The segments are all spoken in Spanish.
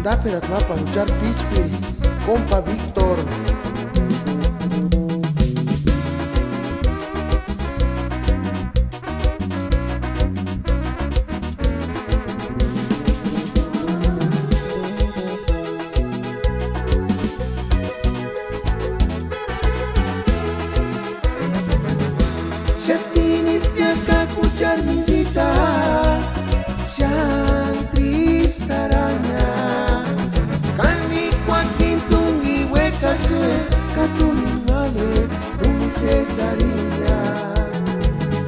Andapera Tlapa, luchar Pichpi, compa Víctor. Shatiniste acá escuchar misita, Shantristaranya, Kani Joaquín Tungi Huecase, Katunimale, Tungi Cesaria,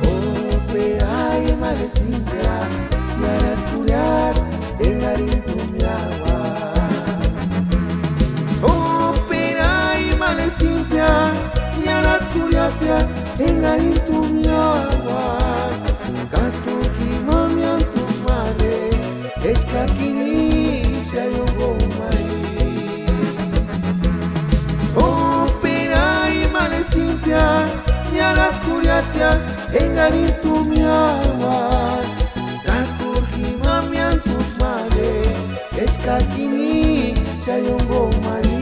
Opeay Malecinta, Yaraturiat, Engarin Tumiawa, Opeay Malecinta, Yaraturiat, Engarin Tumiawa, Katuki Mamian Tumare, Eskakini Sayogomai, Operay Malecintia, Yaraturiatia, Engarin Tumiawa, Katuki Mamian Tumare, Eskakini Sayogomai.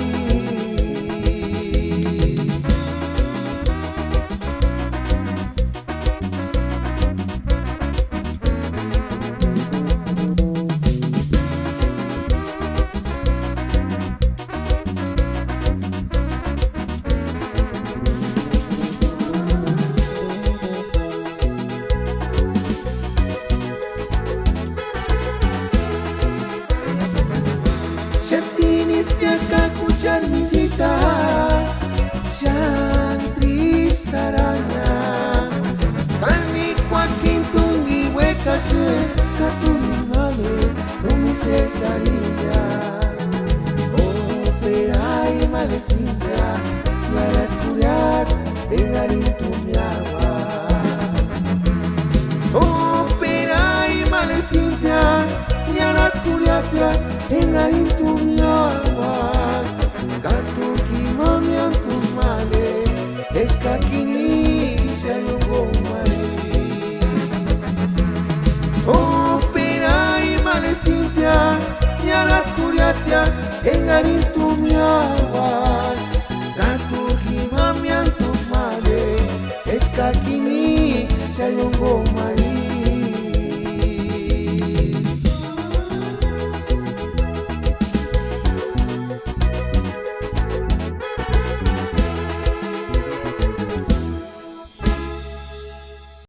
Shatiniste acá escuchar misita, Shantristaranya, Kani Joaquín Tungi Huecase, Katunimale, Tungi Cesaria, Operay Malecinta, Yaraturiat, Engarin Tumiawa, Operay Malecinta, Yaraturiatia, Engarin Tumiawa, Katuki Mamian Tumale, Eskakini Sayogomai, Operay Malecintia, Yaraturiatia, Engarin Tumiawa, Katuki Mamian Tumale, Eskakini Sayogomai.